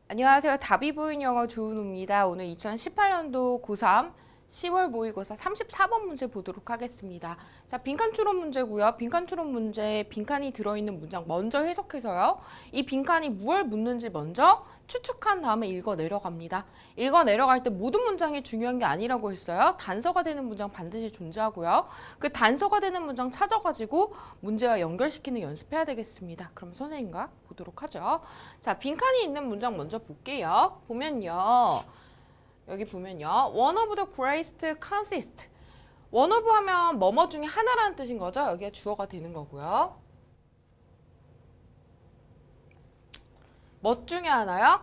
안녕하세요. 답이 보인 영어 조은우입니다. 오늘 2018년도 고3 10월 모의고사 34번 문제 보도록 하겠습니다. 자, 빈칸 추론 문제고요. 빈칸 추론 문제 빈칸이 들어있는 문장 먼저 해석해서요. 이 빈칸이 무엇을 묻는지 먼저 추측한 다음에 읽어 내려갑니다. 읽어 내려갈 때 모든 문장이 중요한 게 아니라고 했어요. 단서가 되는 문장 반드시 존재하고요. 그 단서가 되는 문장 찾아가지고 문제와 연결시키는 연습해야 되겠습니다. 그럼 선생님과 보도록 하죠. 자, 빈칸이 있는 문장 먼저 볼게요. 보면요. 여기 보면요. One of the greatest consist. One of 하면 뭐뭐 중에 하나라는 뜻인 거죠. 여기에 주어가 되는 거고요. 뭐 중에 하나요?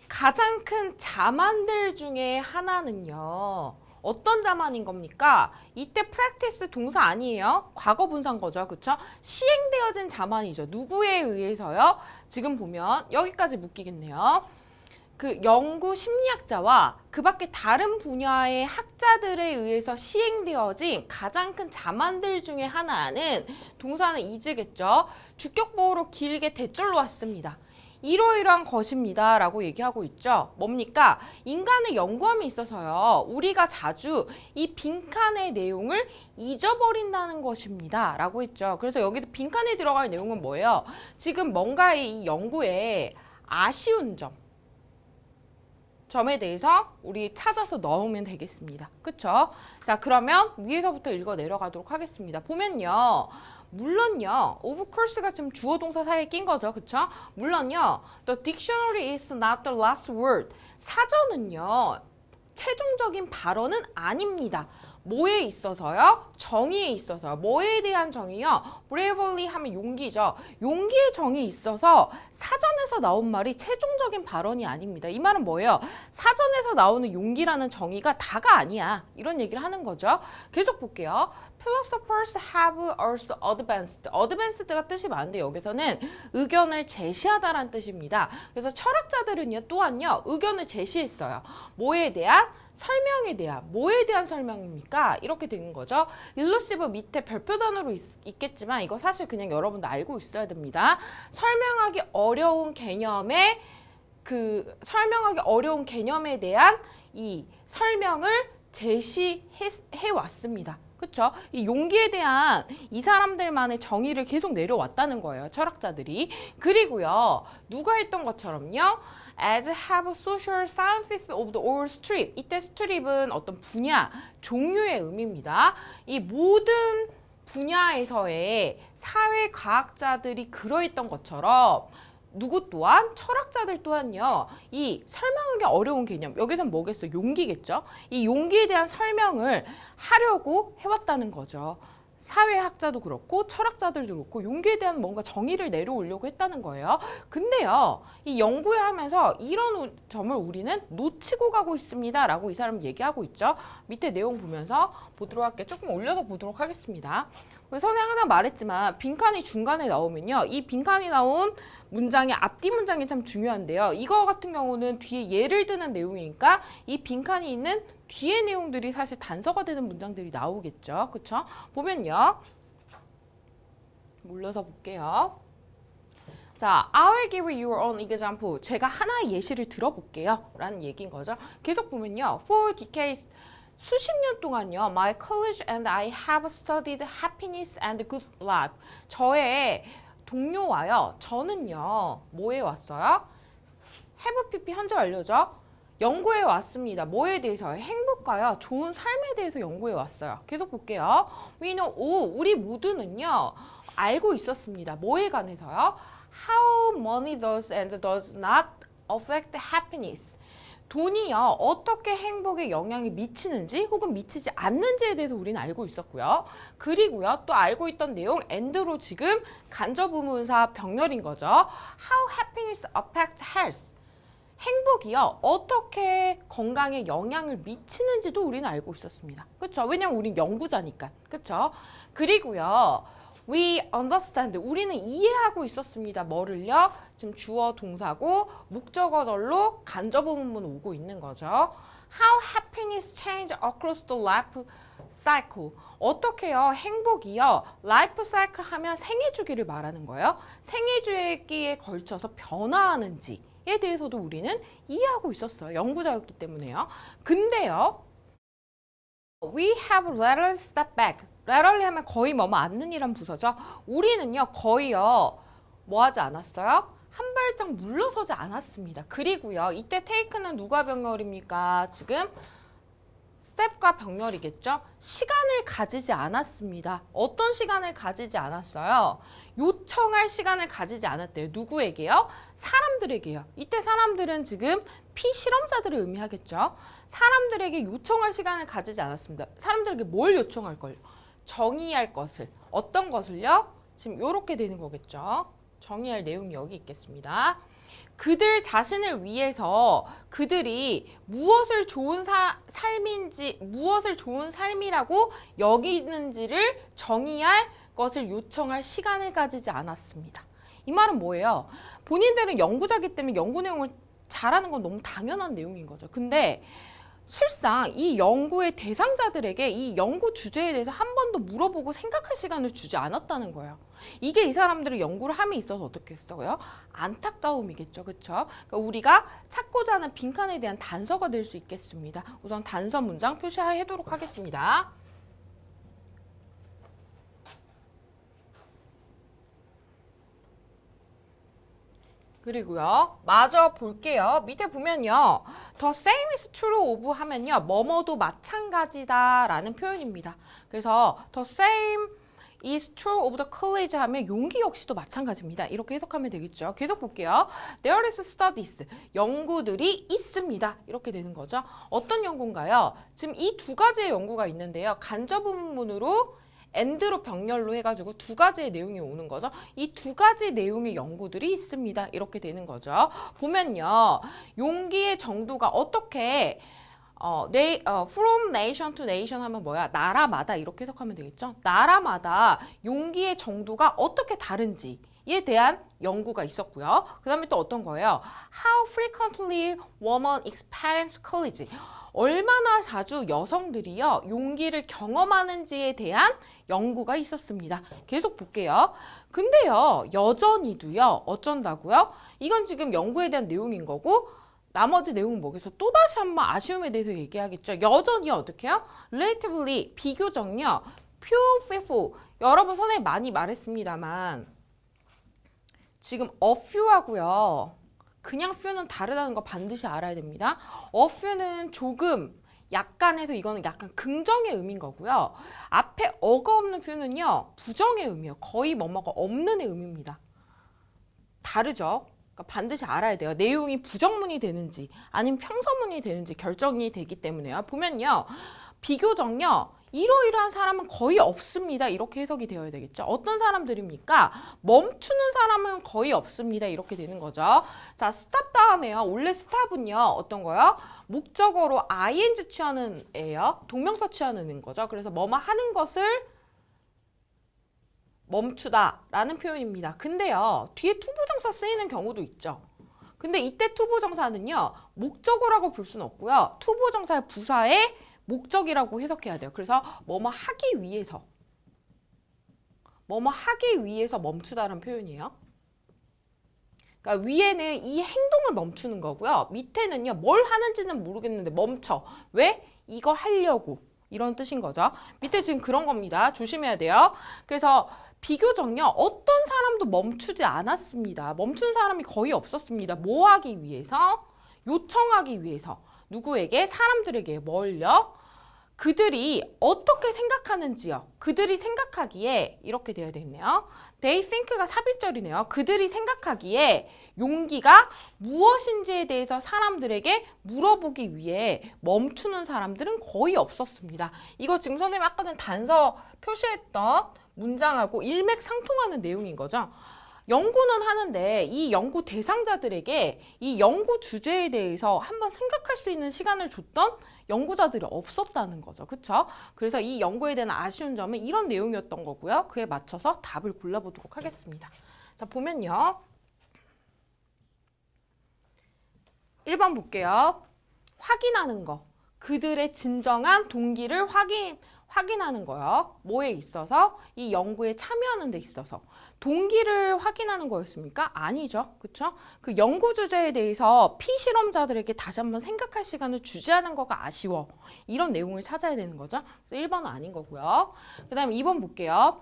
가장 큰 자만들 중에 하나는요. 어떤 자만인 겁니까? 이때 practice 동사 아니에요. 과거 분사인 거죠. 그쵸? 시행되어진 자만이죠. 누구에 의해서요? 지금 보면 여기까지 묶이겠네요. 그 연구 심리학자와 그 밖에 다른 분야의 학자들에 의해서 시행되어진 가장 큰 자만들 중에 하나는 동사는 is겠죠. 주격보호로 길게 대절로 왔습니다. 이러이러한 것입니다 라고 얘기하고 있죠. 뭡니까? 인간의 연구함에 있어서요. 우리가 자주 이 빈칸의 내용을 잊어버린다는 것입니다 라고 했죠. 그래서 여기 빈칸에 들어갈 내용은 뭐예요? 지금 뭔가의 이 연구에 아쉬운 점에 대해서 우리 찾아서 넣으면 되겠습니다. 그쵸? 자, 그러면 위에서부터 읽어 내려가도록 하겠습니다. 보면요. 물론요. of course가 지금 주어 동사 사이에 낀 거죠. 그쵸? 물론요. The dictionary is not the last word. 사전은요. 최종적인 발언은 아닙니다. 뭐에 있어서요? 정의에 있어서. 뭐에 대한 정의요? bravely 하면 용기죠. 용기의 정의에 있어서 사전에서 나온 말이 최종적인 발언이 아닙니다. 이 말은 뭐예요? 사전에서 나오는 용기라는 정의가 다가 아니야. 이런 얘기를 하는 거죠. 계속 볼게요. Philosophers have also advanced. advanced가 뜻이 많은데 여기서는 의견을 제시하다라는 뜻입니다. 그래서 철학자들은요 또한요 의견을 제시했어요. 뭐에 대한? 설명에 대한, 뭐에 대한 설명입니까? 이렇게 되는 거죠. 일루시브 밑에 별표 단어로 있겠지만 이거 사실 그냥 여러분도 알고 있어야 됩니다. 설명하기 어려운 개념에 대한 이 설명을 제시해 왔습니다. 그쵸? 이 용기에 대한 이 사람들만의 정의를 계속 내려왔다는 거예요. 철학자들이. 그리고요. 누가 했던 것처럼요. As have social sciences of the all strip. 이때 strip은 어떤 분야, 종류의 의미입니다. 이 모든 분야에서의 사회과학자들이 그러했던 것처럼 누구 또한 철학자들 또한요. 이 설명하기 어려운 개념. 여기선 뭐겠어? 용기겠죠. 이 용기에 대한 설명을 하려고 해왔다는 거죠. 사회학자도 그렇고 철학자들도 그렇고 용기에 대한 뭔가 정의를 내려오려고 했다는 거예요. 근데요. 이 연구하면서 이런 점을 우리는 놓치고 가고 있습니다. 라고 이 사람은 얘기하고 있죠. 밑에 내용 보면서 보도록 할게요. 조금 올려서 보도록 하겠습니다. 선생님 항상 말했지만 빈칸이 중간에 나오면요. 이 빈칸이 나온 문장의 앞뒤 문장이 참 중요한데요. 이거 같은 경우는 뒤에 예를 드는 내용이니까 이 빈칸이 있는 뒤의 내용들이 사실 단서가 되는 문장들이 나오겠죠. 그쵸? 보면요. 올려서 볼게요. 자, I will give you your own example. 제가 하나의 예시를 들어볼게요. 라는 얘기인 거죠. 계속 보면요. For decades, 수십 년 동안요. My colleague and I have studied happiness and good life. 저의 동료와요. 저는요. 뭐에 왔어요? have PP 현재 완료죠. 연구해 왔습니다. 뭐에 대해서요? 행복과요. 좋은 삶에 대해서 연구해 왔어요. 계속 볼게요. We know, 우리 모두는요. 알고 있었습니다. 뭐에 관해서요? How money does and does not affect happiness. 돈이요. 어떻게 행복에 영향이 미치는지 혹은 미치지 않는지에 대해서 우리는 알고 있었고요. 그리고요. 또 알고 있던 내용 and로 지금 간접 의문사 병렬인 거죠. How happiness affects health. 행복이요. 어떻게 건강에 영향을 미치는지도 우리는 알고 있었습니다. 그렇죠? 왜냐면 우린 연구자니까. 그렇죠? 그리고요. We understand. 우리는 이해하고 있었습니다. 뭐를요? 지금 주어 동사고 목적어절로 간접 의문문 오고 있는 거죠. How happiness change across the life cycle. 어떻게요? 행복이요. 라이프 사이클 하면 생애 주기를 말하는 거예요. 생애 주기에 걸쳐서 변화하는지 대해서도 우리는 이해하고 있었어요. 연구자였기 때문에요. 근데요. We have rarely stepped back. rarely 하면 거의 뭐뭐 않는이란 부사죠. 우리는요. 거의요. 뭐 하지 않았어요? 한 발짝 물러서지 않았습니다. 그리고요. 이때 take는 누가 병렬입니까? 지금 스텝과 병렬이겠죠? 시간을 가지지 않았습니다. 어떤 시간을 가지지 않았어요? 요청할 시간을 가지지 않았대요. 누구에게요? 사람들에게요. 이때 사람들은 지금 피실험자들을 의미하겠죠? 사람들에게 요청할 시간을 가지지 않았습니다. 사람들에게 뭘 요청할 걸요? 정의할 것을. 어떤 것을요? 지금 이렇게 되는 거겠죠? 정의할 내용이 여기 있겠습니다. 그들 자신을 위해서 그들이 무엇을 좋은 삶인지, 무엇을 좋은 삶이라고 여기는지를 정의할 것을 요청할 시간을 가지지 않았습니다. 이 말은 뭐예요? 본인들은 연구자이기 때문에 연구 내용을 잘하는 건 너무 당연한 내용인 거죠. 근데 실상 이 연구의 대상자들에게 이 연구 주제에 대해서 한 번도 물어보고 생각할 시간을 주지 않았다는 거예요. 이게 이 사람들을 연구를 함에 있어서 어떻게 했어요? 안타까움이겠죠. 그렇죠? 그러니까 우리가 찾고자 하는 빈칸에 대한 단서가 될 수 있겠습니다. 우선 단서 문장 표시하도록 하겠습니다. 그리고요. 마저 볼게요. 밑에 보면요. The same is true of 하면요. 뭐뭐도 마찬가지다 라는 표현입니다. 그래서 the same is true of the college 하면 용기 역시도 마찬가지입니다. 이렇게 해석하면 되겠죠. 계속 볼게요. There is studies. 연구들이 있습니다. 이렇게 되는 거죠. 어떤 연구인가요? 지금 이 두 가지의 연구가 있는데요. 간접 의문문으로 and로 병렬로 해가지고 두 가지의 내용이 오는 거죠. 이 두 가지 내용의 연구들이 있습니다. 이렇게 되는 거죠. 보면요. 용기의 정도가 어떻게 from nation to nation 하면 뭐야? 나라마다 이렇게 해석하면 되겠죠. 나라마다 용기의 정도가 어떻게 다른지에 대한 연구가 있었고요. 그 다음에 또 어떤 거예요? How frequently women experience courage. 얼마나 자주 여성들이요 용기를 경험하는지에 대한 연구가 있었습니다. 계속 볼게요. 근데요 여전히도요 어쩐다고요? 이건 지금 연구에 대한 내용인 거고 나머지 내용은 뭐겠어? 또다시 한번 아쉬움에 대해서 얘기하겠죠. 여전히 어떻게 해요? relatively 비교적요 few people 여러분 선생님 많이 말했습니다만 지금 a few 하고요 그냥 few는 다르다는 거 반드시 알아야 됩니다. a few는 조금, 약간 해서 이거는 약간 긍정의 의미인 거고요. 앞에 어가 없는 few는요. 부정의 의미예요. 거의 뭐뭐가 없는 의미입니다. 다르죠? 그러니까 반드시 알아야 돼요. 내용이 부정문이 되는지 아니면 평서문이 되는지 결정이 되기 때문에요. 보면요. 비교적요. 이러이러한 사람은 거의 없습니다. 이렇게 해석이 되어야 되겠죠. 어떤 사람들입니까? 멈추는 사람은 거의 없습니다. 이렇게 되는 거죠. 자, 스탑 다음에요. 원래 스탑은요. 어떤 거요? 목적어로 ing 취하는 애요. 동명사 취하는 거죠. 그래서 뭐뭐 하는 것을 멈추다 라는 표현입니다. 근데요. 뒤에 투부정사 쓰이는 경우도 있죠. 근데 이때 투부정사는요. 목적어라고 볼 수는 없고요. 투부정사의 부사에 목적이라고 해석해야 돼요. 그래서 뭐뭐 하기 위해서 멈추다라는 표현이에요. 그러니까 위에는 이 행동을 멈추는 거고요. 밑에는요. 뭘 하는지는 모르겠는데 멈춰. 왜? 이거 하려고. 이런 뜻인 거죠. 밑에 지금 그런 겁니다. 조심해야 돼요. 그래서 비교적요. 어떤 사람도 멈추지 않았습니다. 멈춘 사람이 거의 없었습니다. 뭐 하기 위해서? 요청하기 위해서. 누구에게? 사람들에게. 뭘요? 그들이 어떻게 생각하는지요. 그들이 생각하기에 이렇게 되어야 되겠네요. They think가 삽입절이네요. 그들이 생각하기에 용기가 무엇인지에 대해서 사람들에게 물어보기 위해 멈추는 사람들은 거의 없었습니다. 이거 지금 선생님 아까 전 단서 표시했던 문장하고 일맥상통하는 내용인 거죠. 연구는 하는데 이 연구 대상자들에게 이 연구 주제에 대해서 한번 생각할 수 있는 시간을 줬던 연구자들이 없었다는 거죠. 그렇죠? 그래서 이 연구에 대한 아쉬운 점은 이런 내용이었던 거고요. 그에 맞춰서 답을 골라보도록 하겠습니다. 자, 보면요. 1번 볼게요. 확인하는 거. 그들의 진정한 동기를 확인하는 거예요. 뭐에 있어서? 이 연구에 참여하는 데 있어서. 동기를 확인하는 거였습니까? 아니죠. 그렇죠? 그 연구 주제에 대해서 피실험자들에게 다시 한번 생각할 시간을 주지 않은 거가 아쉬워. 이런 내용을 찾아야 되는 거죠. 그래서 1번은 아닌 거고요. 그 다음에 2번 볼게요.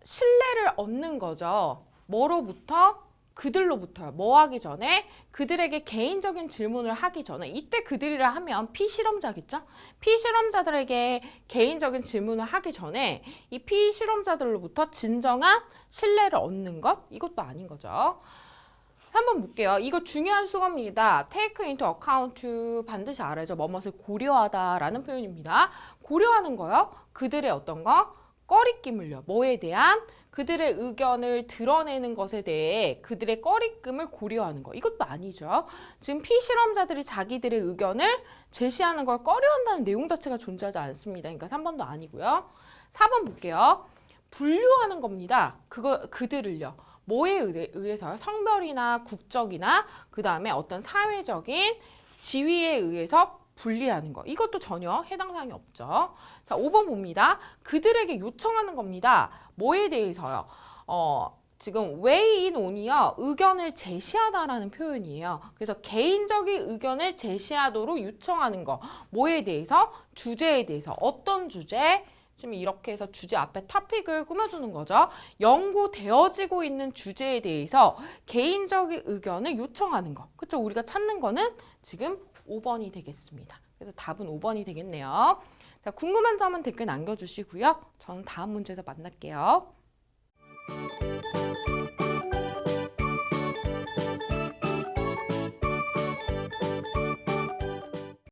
신뢰를 얻는 거죠. 뭐로부터? 그들로부터요. 뭐 하기 전에? 그들에게 개인적인 질문을 하기 전에. 이때 그들이라 하면 피실험자겠죠? 피실험자들에게 개인적인 질문을 하기 전에 이 피실험자들로부터 진정한 신뢰를 얻는 것? 이것도 아닌 거죠. 3번 볼게요. 이거 중요한 수거입니다. take into account 반드시 알아야죠. 뭐뭇을 고려하다라는 표현입니다. 고려하는 거요. 그들의 어떤 거? 꺼리낌을요. 뭐에 대한? 그들의 의견을 드러내는 것에 대해 그들의 꺼리낌을 고려하는 거. 이것도 아니죠. 지금 피실험자들이 자기들의 의견을 제시하는 걸 꺼려한다는 내용 자체가 존재하지 않습니다. 그러니까 3번도 아니고요. 4번 볼게요. 분류하는 겁니다. 그들을요. 뭐에 의해서요? 성별이나 국적이나 그 다음에 어떤 사회적인 지위에 의해서 분리하는 거. 이것도 전혀 해당 사항이 없죠. 자, 5번 봅니다. 그들에게 요청하는 겁니다. 뭐에 대해서요? 지금 weigh in on이요. 의견을 제시하다라는 표현이에요. 그래서 개인적인 의견을 제시하도록 요청하는 거. 뭐에 대해서? 주제에 대해서. 어떤 주제? 지금 이렇게 해서 주제 앞에 토픽을 꾸며주는 거죠. 연구되어지고 있는 주제에 대해서 개인적인 의견을 요청하는 거. 그렇죠? 우리가 찾는 거는 지금 5번이 되겠습니다. 그래서 답은 5번이 되겠네요. 자, 궁금한 점은 댓글 남겨주시고요. 저는 다음 문제에서 만날게요.